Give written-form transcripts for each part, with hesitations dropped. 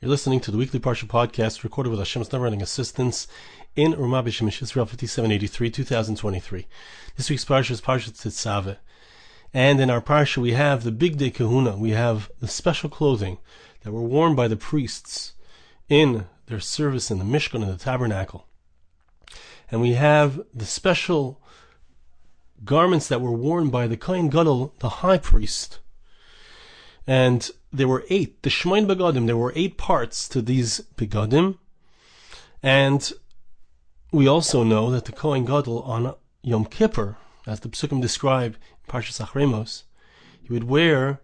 You're listening to the weekly Parsha Podcast, recorded with Hashem's never-ending assistance in Ramah B'Shem Israel 5783, 2023. This week's Parsha is Parsha Tetzaveh. And in our Parsha we have the big day kahuna. We have the special clothing that were worn by the priests in their service in the Mishkan and the Tabernacle. And we have the special garments that were worn by the Kohen Gadol, the High Priest. And there were 8, the Shemain Begadim, there were 8 parts to these Begadim. And we also know that the Kohen Gadol on Yom Kippur, as the Psukim describe in Parsha Podcast, he would wear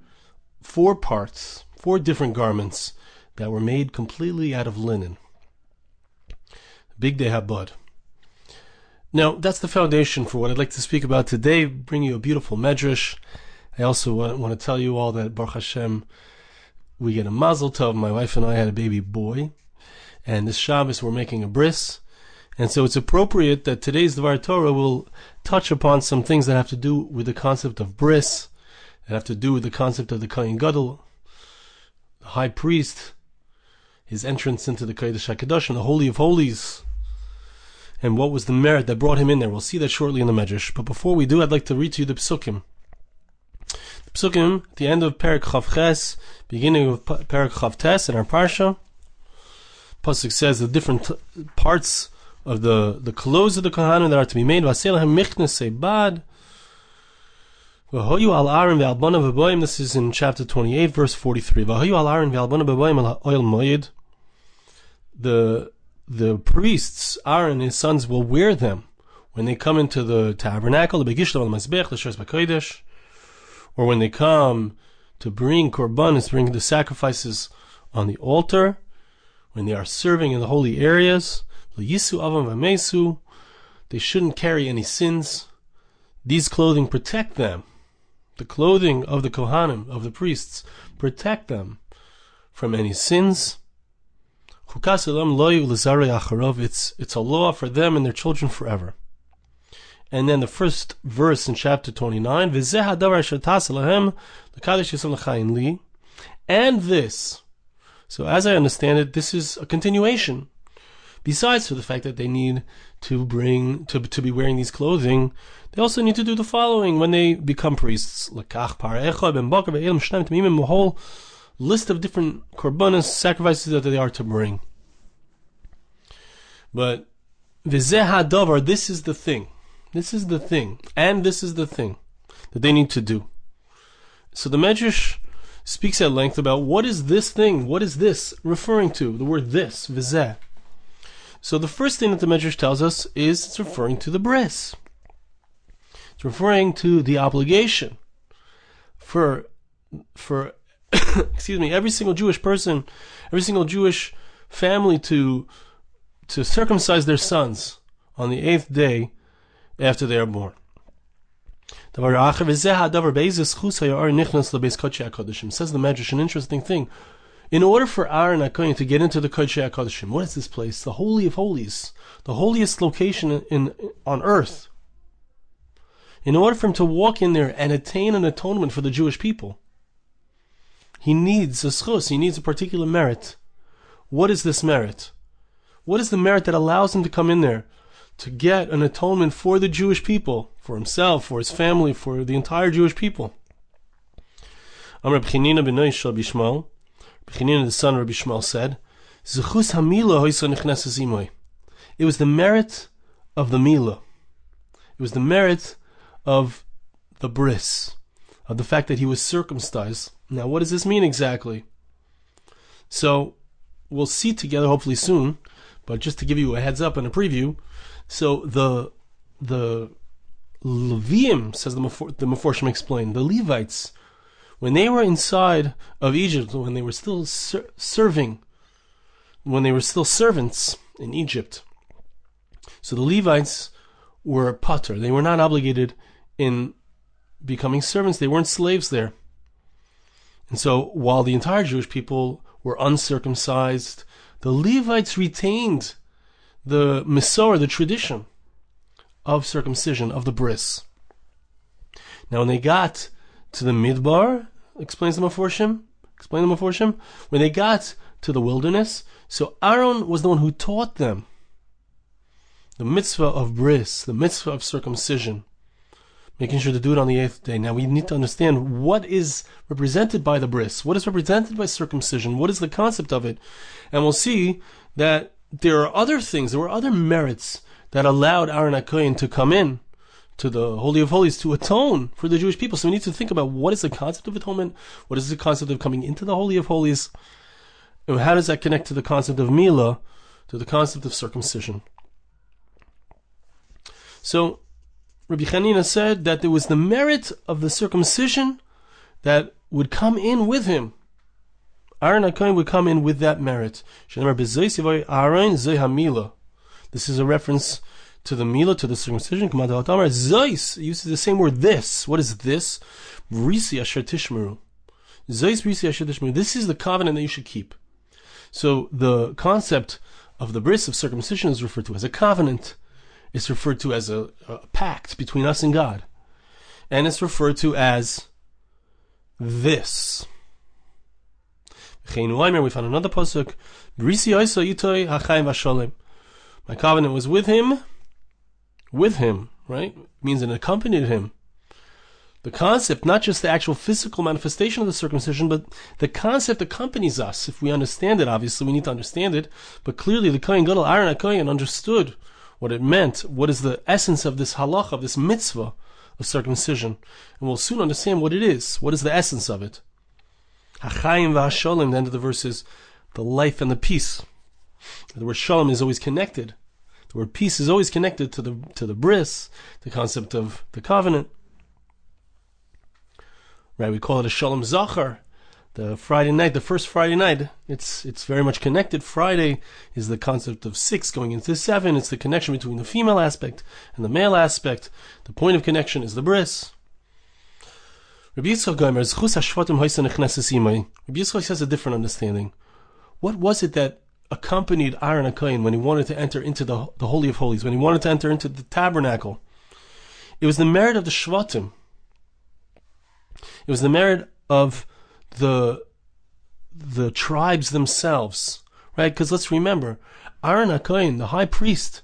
4 parts, 4 different garments that were made completely out of linen. Big Day Habad. Now, that's the foundation for what I'd like to speak about today, bring you a beautiful medrash. I also want to tell you all that, Baruch Hashem, we get a mazel tov. My wife and I had a baby boy, and this Shabbos we're making a bris, and so it's appropriate that today's Dvar Torah will touch upon some things that have to do with the concept of bris, that have to do with the concept of the Kohen Gadol, the High Priest, his entrance into the Kodesh HaKadosh and the Holy of Holies, and what was the merit that brought him in there. We'll see that shortly in the Medrash. But before we do, I'd like to read to you the Psukim. The Psukim, at the end of Perek Chav Ches, beginning of Perek Chav Tes in our Parsha, Pasuk says the different parts of the clothes of the Kohanim that are to be made. Vaselahem michnesei bad. V'hoyu al Aharon ve'albana b'boim. This is in chapter 28, verse 43. V'hoyu al Aharon ve'albana b'boim al oil moed. The priests, Aaron and his sons, will wear them when they come into the tabernacle, the begishlam al mazbech, the shos b'kodesh, or when they come to bring korbanos, bring the sacrifices on the altar, when they are serving in the holy areas. Yisu avam v'mesu. They shouldn't carry any sins. These clothing protect them. The clothing of the Kohanim, of the priests, protect them from any sins. It's a law for them and their children forever. And then the first verse in chapter 29, and this. So as I understand it, this is a continuation. Besides for the fact that they need to be wearing these clothing, they also need to do the following when they become priests. A whole list of different korbanos, sacrifices that they are to bring. But v'zeh hadavar, this is the thing, and this is the thing that they need to do. So the Medrash speaks at length about what is this thing, what is this referring to, the word this, v'zeh. So the first thing that the Medrash tells us is it's referring to the bris. It's referring to the obligation for excuse me, every single Jewish person, every single Jewish family to circumcise their sons on the 8th day after they are born. Says the Medrash an interesting thing. In order for Aaron HaKohen to get into the Kodesh HaKodeshim, what is this place? The Holy of Holies, the holiest location on earth. In order for him to walk in there and attain an atonement for the Jewish people, he needs a schus, he needs a particular merit. What is this merit? What is the merit that allows him to come in there to get an atonement for the Jewish people, for himself, for his family, for the entire Jewish people? Amar B'chinina b'noi shel Bishmal, B'chinina the son of Rabbi Shmuel said, Zechus hamila hoisa nechneses imoi. It was the merit of the milah. It was the merit of the bris, of the fact that he was circumcised. Now, what does this mean exactly? So, we'll see together hopefully soon, but just to give you a heads up and a preview, so the Leviim, says the Meforshim explained, the Levites, when they were inside of Egypt, when they were still serving, when they were still servants in Egypt, so the Levites were pater. They were not obligated in becoming servants. They weren't slaves there. And so while the entire Jewish people were uncircumcised, the Levites retained the Mesorah, the tradition of circumcision, of the bris. Now when they got to the Midbar, explain the Meforshim, when they got to the wilderness. So Aaron was the one who taught them the mitzvah of bris, the mitzvah of circumcision, making sure to do it on the 8th day. Now we need to understand what is represented by the bris, what is represented by circumcision, what is the concept of it. And we'll see that there are other things, there were other merits that allowed Aharon HaKohen to come in to the Holy of Holies to atone for the Jewish people. So we need to think about what is the concept of atonement, what is the concept of coming into the Holy of Holies, and how does that connect to the concept of Milah, to the concept of circumcision. So Rabbi Chanina said that there was the merit of the circumcision that would come in with him. Aharon HaKohen would come in with that merit. This is a reference to the Milah, to the circumcision. Zeis uses the same word, this. What is this? Brisi asher tishmeru. Zeis brisi asher tishmeru. This is the covenant that you should keep. So the concept of the bris, of circumcision, is referred to as a covenant. It's referred to as a pact between us and God. And it's referred to as this. We found another pasuk. My covenant was with him, right? It means it accompanied him. The concept, not just the actual physical manifestation of the circumcision, but the concept accompanies us. If we understand it, obviously we need to understand it, but clearly the Kohen Gadol, Aharon HaKohen, understood what it meant, what is the essence of this halach, of this mitzvah of circumcision. And we'll soon understand what it is. What is the essence of it? Hachayim v'hasholem, the end of the verse is the life and the peace. The word shalom is always connected. The word peace is always connected to the bris, the concept of the covenant. Right, we call it a shalom zachar. The Friday night, the first Friday night, it's very much connected. Friday is the concept of 6 going into 7. It's the connection between the female aspect and the male aspect. The point of connection is the bris. Rabbi Yitzchak has a different understanding. What was it that accompanied Aharon HaKohen when he wanted to enter into the Holy of Holies, when he wanted to enter into the tabernacle? It was the merit of the Shvatim. It was the merit of the tribes themselves, right? Because let's remember, Aharon HaKohen, the high priest,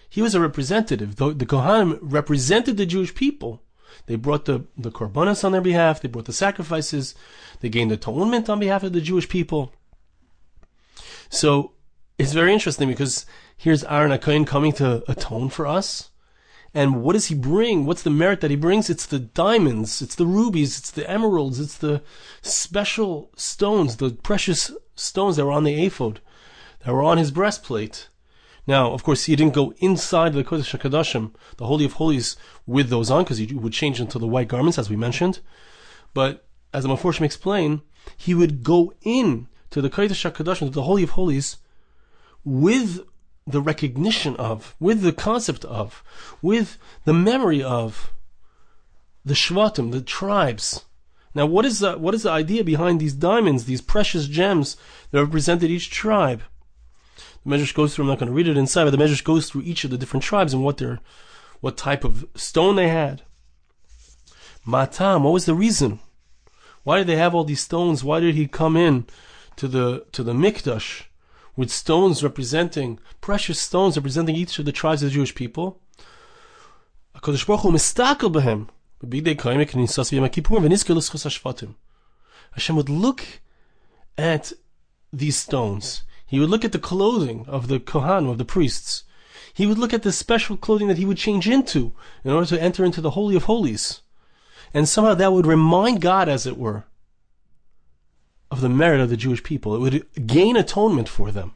he was a representative. The Kohanim represented the Jewish people. They brought the korbanos on their behalf. They brought the sacrifices. They gained atonement on behalf of the Jewish people. So it's very interesting because here's Aharon HaKohen coming to atone for us. And what does he bring? What's the merit that he brings? It's the diamonds, it's the rubies, it's the emeralds, it's the special stones, the precious stones that were on the Efod, that were on his breastplate. Now, of course, he didn't go inside the Kodesh HaKadoshim, the Holy of Holies, with those on, because he would change into the white garments, as we mentioned. But, as the Meforshim explain, he would go in to the Kodesh HaKadoshim, to the Holy of Holies, with the recognition of, with the concept of, with the memory of the Shvatim, the tribes. Now, what is the idea behind these diamonds, these precious gems that represented each tribe? The Medrash goes through, I'm not going to read it inside, but the Medrash goes through each of the different tribes and what type of stone they had. Matam, what was the reason? Why did they have all these stones? Why did he come in to the Mikdash with stones representing, precious stones representing each of the tribes of the Jewish people? HaKadosh Baruch Hu mistakel b'hem. Hashem would look at these stones. He would look at the clothing of the Kohanim, of the priests. He would look at the special clothing that he would change into in order to enter into the Holy of Holies. And somehow that would remind God, as it were, of the merit of the Jewish people. It would gain atonement for them.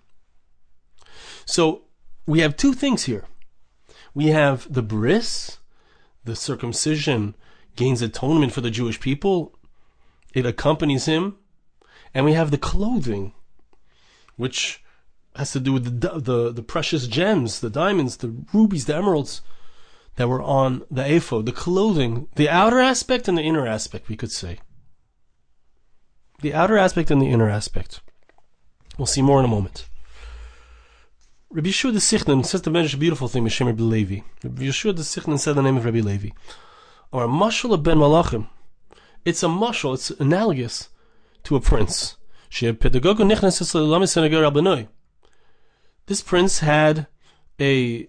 So we have two things here. We have the bris, the circumcision gains atonement for the Jewish people. It accompanies him. And we have the clothing, which has to do with the precious gems, the diamonds, the rubies, the emeralds that were on the Efod, the clothing, the outer aspect and the inner aspect, we could say. The outer aspect and the inner aspect. We'll see more in a moment. Rabbi Yeshua the Sichnan says the Medrash, a beautiful thing, Mishem Rabbi Levi. Rabbi Yeshua the Sichnan said the name of Rabbi Levi. Or mashal ben malachim. It's a mashal, it's analogous to a prince. This prince had a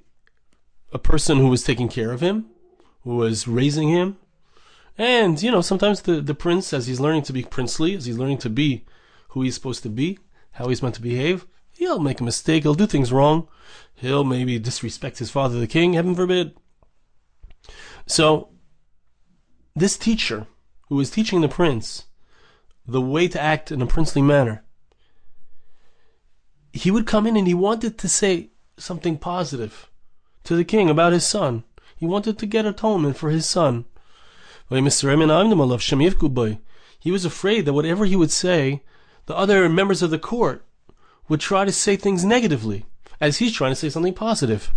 person who was taking care of him, who was raising him. And, sometimes the prince, as he's learning to be princely, as he's learning to be who he's supposed to be, how he's meant to behave, he'll make a mistake, he'll do things wrong, he'll maybe disrespect his father, the king, heaven forbid. So, this teacher, who was teaching the prince the way to act in a princely manner, he would come in and he wanted to say something positive to the king about his son. He wanted to get atonement for his son. He was afraid that whatever he would say, the other members of the court would try to say things negatively, as he's trying to say something positive.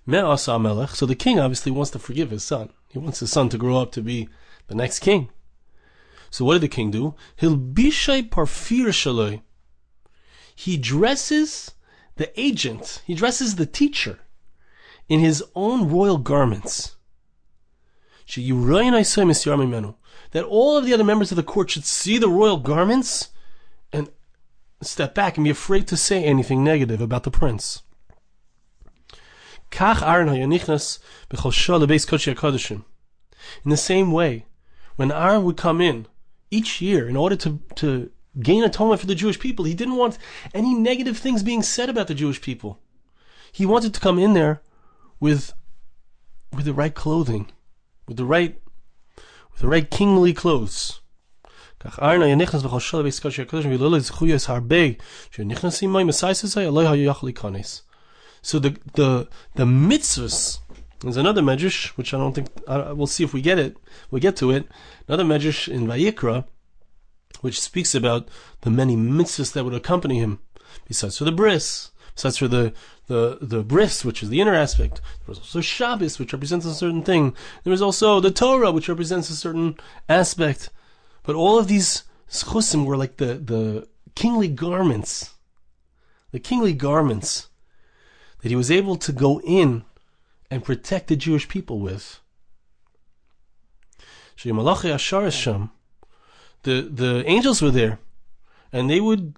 So the king obviously wants to forgive his son. He wants his son to grow up to be the next king. So what did the king do? He dresses the agent, he dresses the teacher in his own royal garments. That all of the other members of the court should see the royal garments and step back and be afraid to say anything negative about the prince. In the same way, when Aaron would come in each year in order to gain atonement for the Jewish people, he didn't want any negative things being said about the Jewish people. He wanted to come in there with the right clothing, with the right kingly clothes. So the mitzvos, there's another medrash, which I don't think, we'll see if we get to it, another medrash in Vayikra, which speaks about the many mitzvos that would accompany him, besides for the bris, besides for the bris, which is the inner aspect. There was also Shabbos, which represents a certain thing. There was also the Torah, which represents a certain aspect. But all of these schusim were like the kingly garments. The kingly garments that he was able to go in and protect the Jewish people with. The angels were there, and they would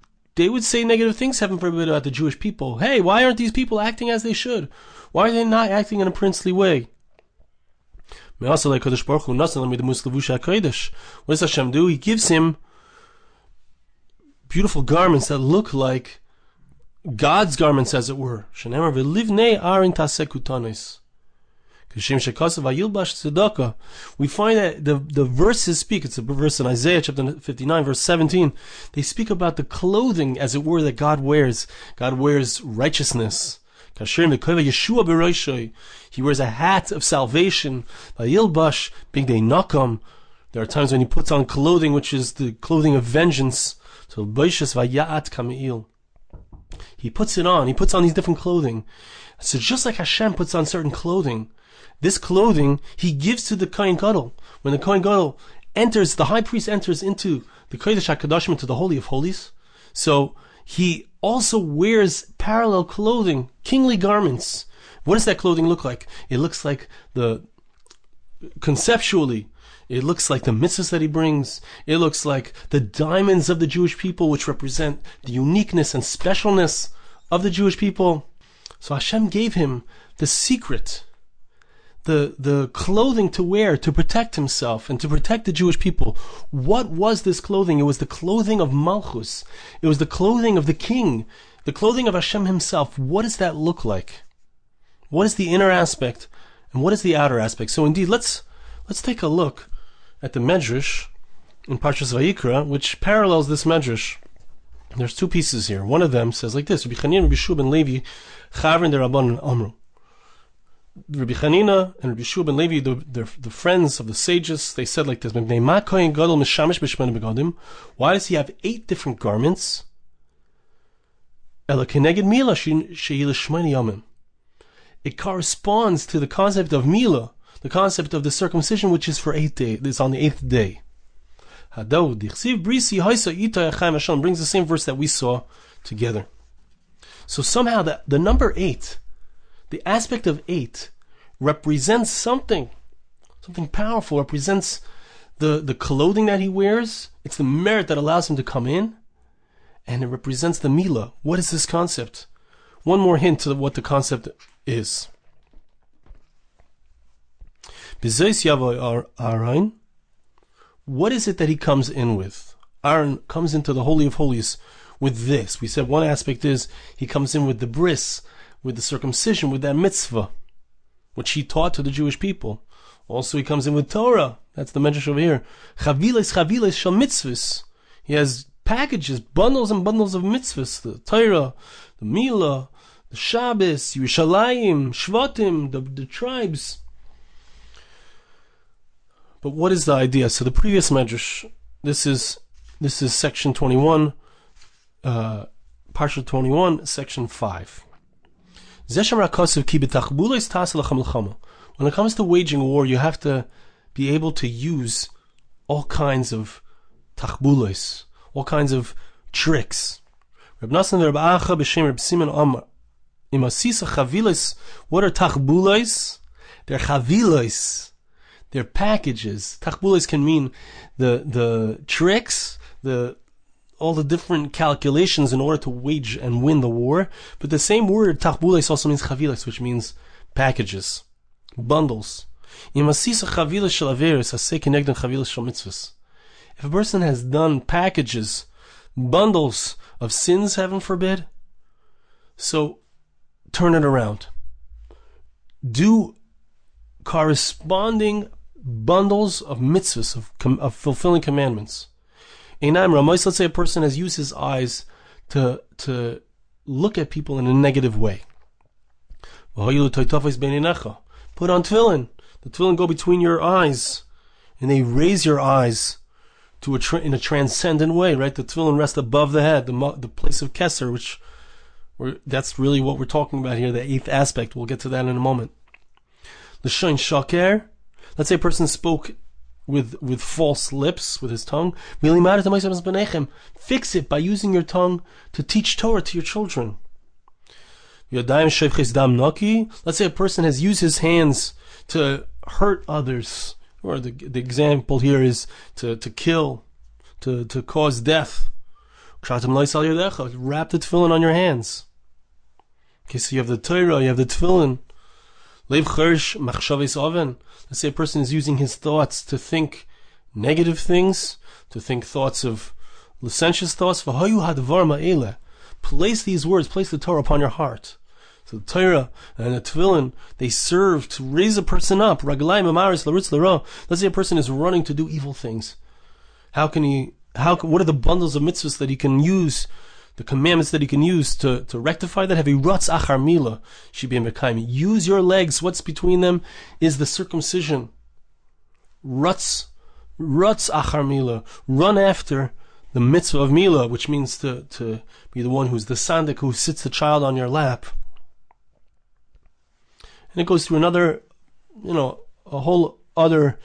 say negative things, heaven forbid, about the Jewish people. Hey, why aren't these people acting as they should? Why are they not acting in a princely way? What does Hashem do? He gives him beautiful garments that look like God's garments, as it were. We find that the verses speak, it's a verse in Isaiah chapter 59 verse 17, they speak about the clothing, as it were, that God wears. God wears righteousness. He wears a hat of salvation. There are times when he puts on clothing which is the clothing of vengeance. He puts it on. He puts on these different clothing. So just like Hashem puts on certain clothing, this clothing he gives to the Kohen Gadol. When the Kohen Gadol enters, the high priest enters into the Kodesh HaKadoshim, into the Holy of Holies. So he also wears parallel clothing, kingly garments. What does that clothing look like? It looks like conceptually, it looks like the mitzvahs that he brings. It looks like the diamonds of the Jewish people, which represent the uniqueness and specialness of the Jewish people. So Hashem gave him the secret, the clothing to wear to protect himself and to protect the Jewish people. What was this clothing? It was the clothing of Malchus. It was the clothing of the king, the clothing of Hashem himself. What does that look like? What is the inner aspect and what is the outer aspect? So indeed, let's take a look at the Medrash in Parshas Vayikra, which parallels this Medrash. There's two pieces here. One of them says like this: Rabbi Chanina and Rabbi Shua ben Levi, Chavrin the Rabban Amru. Rabbi Chanina and Rabbi Shua ben Levi, the friends of the sages, they said like this: why does he have 8 different garments? It corresponds to the concept of Mila, the concept of the circumcision, which is for 8 days. It's on the 8th day. Hashem brings the same verse that we saw together. So somehow the number 8, the aspect of 8, represents something powerful, represents the clothing that he wears, it's the merit that allows him to come in, and it represents the Milah. What is this concept? One more hint to what the concept is. Aharon, what is it that he comes in with? Aaron comes into the Holy of Holies with this. We said one aspect is he comes in with the bris, with the circumcision, with that mitzvah, which he taught to the Jewish people. Also, he comes in with Torah. That's the medrash over here. Chaviles shel mitzvos. He has packages, bundles and bundles of mitzvahs. The Torah, the Milah, the Shabbos, Yerushalayim, Shvatim, the tribes. But what is the idea? So the previous medrash, this is section 21, Parsha 21, section 5. When it comes to waging war, you have to be able to use all kinds of tachbulos, all kinds of tricks. Reb Nassan and Reb Acha b'shem Reb Simon Amar. Imasisa chavilos. What are tachbulos? They're chavilos. They're packages. Tachbulos can mean the tricks, all the different calculations in order to wage and win the war. But the same word tachbulos also means chavilos, which means packages, bundles. If a person has done packages, bundles of sins, heaven forbid, so turn it around. Do corresponding bundles of mitzvos, of fulfilling commandments. Let's say a person has used his eyes to look at people in a negative way. Put on tefillin. The tefillin go between your eyes, and they raise your eyes to in a transcendent way, right? The tefillin rest above the head, the place of Keser, that's really what we're talking about here, the eighth aspect. We'll get to that in a moment. L'shain shaker. Let's say a person spoke with false lips, with his tongue. Fix it by using your tongue to teach Torah to your children. Let's say a person has used his hands to hurt others, or the example here is to kill, to cause death. Wrap the tefillin on your hands. Okay, so you have the Torah, you have the tefillin. Let's say a person is using his thoughts to think negative things, to think thoughts of licentious thoughts. Place these words, place the Torah upon your heart. So the Torah and the tefillin, they serve to raise a person up. Let's say a person is running to do evil things. What are the bundles of mitzvahs that he can use, the commandments that he can use to rectify that? Have a rutz achar milah, shibim b'kaim. Use your legs. What's between them is the circumcision. Rutz achar milah. Run after the mitzvah of milah, which means to be the one who's the sandik, who sits the child on your lap. And it goes through another, a whole other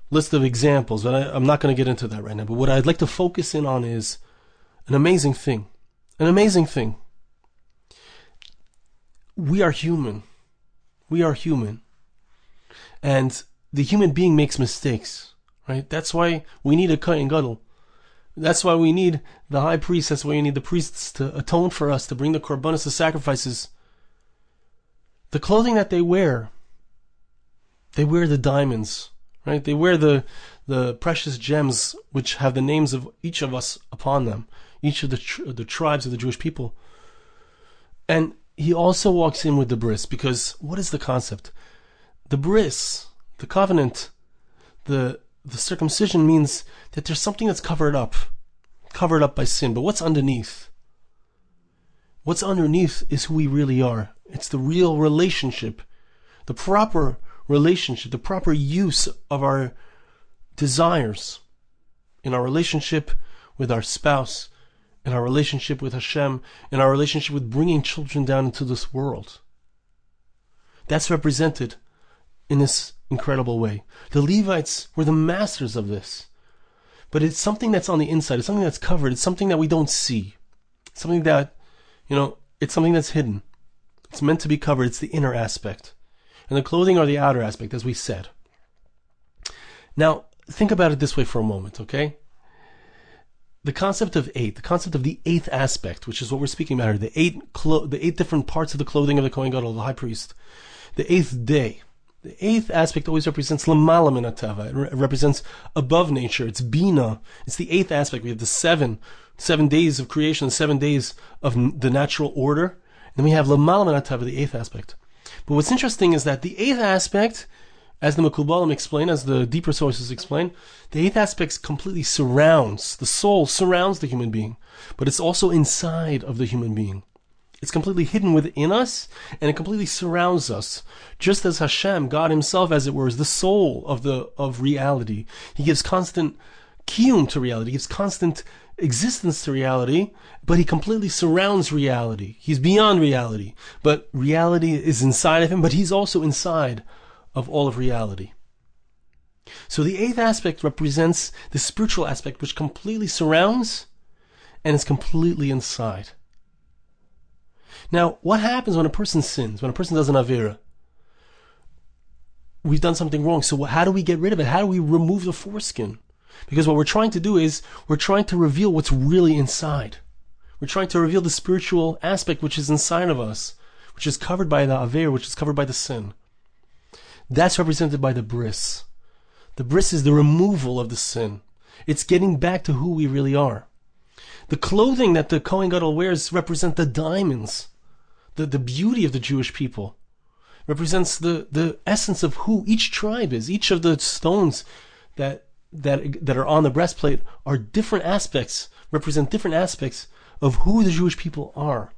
list of examples, but I'm not going to get into that right now. But what I'd like to focus in on is an amazing thing. An amazing thing. We are human. We are human. And the human being makes mistakes, right? That's why we need a kohen gadol. That's why we need the high priest. That's why we need the priests to atone for us, to bring the korbanos, the sacrifices. The clothing that they wear the diamonds, right? They wear the precious gems which have the names of each of us upon them, each of the tribes of the Jewish people. And he also walks in with the bris, because what is the concept? The bris, the covenant, the circumcision means that there's something that's covered up by sin. But what's underneath? What's underneath is who we really are. It's the real relationship, the proper relationship, the proper use of our desires in our relationship with our spouse, in our relationship with Hashem, in our relationship with bringing children down into this world. That's represented in this incredible way. The Levites were the masters of this. But it's something that's on the inside. It's something that's covered. It's something that we don't see. It's something that, it's something that's hidden. It's meant to be covered. It's the inner aspect. And the clothing are the outer aspect, as we said. Now, think about it this way for a moment, okay? The concept of the eighth aspect, which is what we're speaking about here, the eight different parts of the clothing of the Kohen Gadol, the high priest, the eighth day. The eighth aspect always represents l'mala min hatava. It represents above nature. It's bina. It's the eighth aspect. We have the seven days of creation, the 7 days of the natural order. And then we have l'mala min hatava, the eighth aspect. But what's interesting is that the eighth aspect, as the Mekubalim explain, as the deeper sources explain, the eighth aspect completely surrounds, the soul surrounds the human being, but it's also inside of the human being. It's completely hidden within us, and it completely surrounds us. Just as Hashem, God Himself, as it were, is the soul of reality. He gives constant kiyum to reality, He gives constant existence to reality, but He completely surrounds reality. He's beyond reality, but reality is inside of Him, but He's also inside of all of reality. So the eighth aspect represents the spiritual aspect, which completely surrounds and is completely inside. Now, what happens when a person sins, when a person does an avera? We've done something wrong, so how do we get rid of it? How do we remove the foreskin? Because what we're trying to do is, we're trying to reveal what's really inside. We're trying to reveal the spiritual aspect which is inside of us, which is covered by the avera, which is covered by the sin. That's represented by the bris. The bris is the removal of the sin. It's getting back to who we really are. The clothing that the Kohen Gadol wears represent the diamonds, the beauty of the Jewish people. Represents the essence of who each tribe is. Each of the stones that are on the breastplate are different aspects, represent different aspects of who the Jewish people are.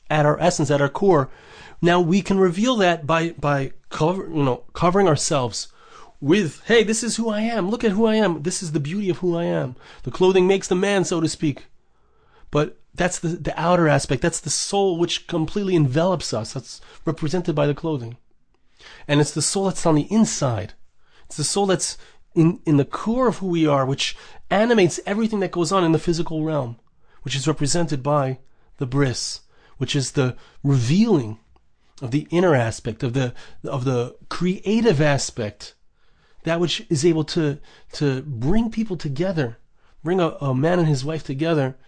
At our essence, at our core. Now we can reveal that by covering ourselves with, hey, this is who I am. Look at who I am. This is the beauty of who I am. The clothing makes the man, so to speak. But that's the outer aspect. That's the soul which completely envelops us. That's represented by the clothing. And it's the soul that's on the inside. It's the soul that's in the core of who we are, which animates everything that goes on in the physical realm, which is represented by the bris, which is the revealing of the inner aspect, of the creative aspect, that which is able to bring people together, bring a man and his wife together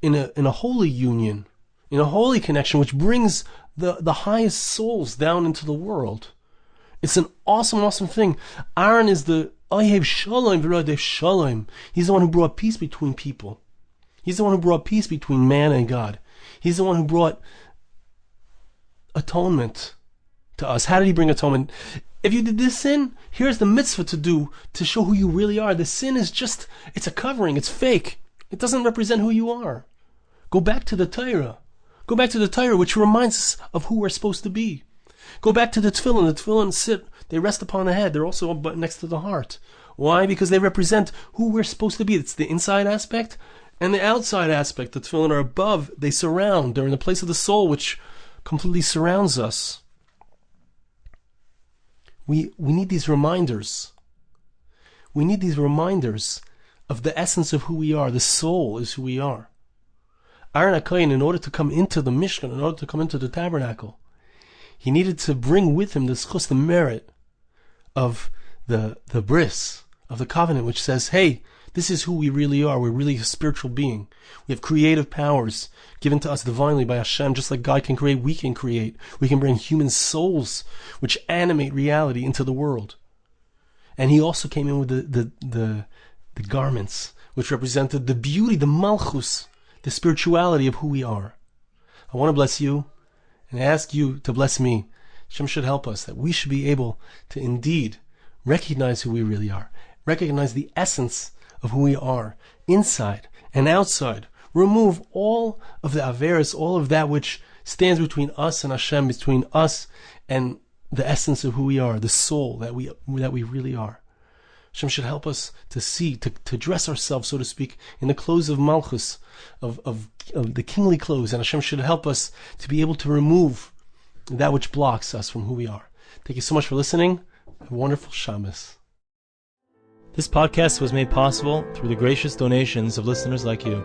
in a holy union, in a holy connection, which brings the highest souls down into the world. It's an awesome thing. Aharon is the Ohev Shalom v'Rodef Shalom. He's the one who brought peace between people. He's the one who brought peace between man and God. He's the one who brought atonement to us. How did He bring atonement? If you did this sin, here's the mitzvah to do to show who you really are. The sin is just, it's a covering. It's fake. It doesn't represent who you are. Go back to the Torah. Go back to the Torah, which reminds us of who we're supposed to be. Go back to the tefillin. The tefillin sit, they rest upon the head. They're also next to the heart. Why? Because they represent who we're supposed to be. It's the inside aspect and the outside aspect. The tefillin are above. They surround. They're in the place of the soul, which completely surrounds us. We need these reminders. We need these reminders of the essence of who we are. The soul is who we are. Aharon HaKohen, in order to come into the Mishkan, in order to come into the tabernacle, he needed to bring with him the schus, the merit of the bris, of the covenant, which says, hey, this is who we really are. We're really a spiritual being. We have creative powers given to us divinely by Hashem. Just like God can create, we can create. We can bring human souls which animate reality into the world. And he also came in with the garments, which represented the beauty, the malchus, the spirituality of who we are. I want to bless you and ask you to bless me. Hashem should help us, that we should be able to indeed recognize who we really are, recognize the essence of who we are, inside and outside. Remove all of the averas, all of that which stands between us and Hashem, between us and the essence of who we are, the soul that we really are. Hashem should help us to see, to dress ourselves, so to speak, in the clothes of Malchus, of the kingly clothes, and Hashem should help us to be able to remove that which blocks us from who we are. Thank you so much for listening. Have a wonderful Shabbos. This podcast was made possible through the gracious donations of listeners like you.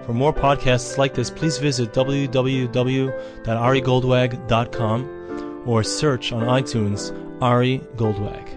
For more podcasts like this, please visit www.arigoldwag.com or search on iTunes Ari Goldwag.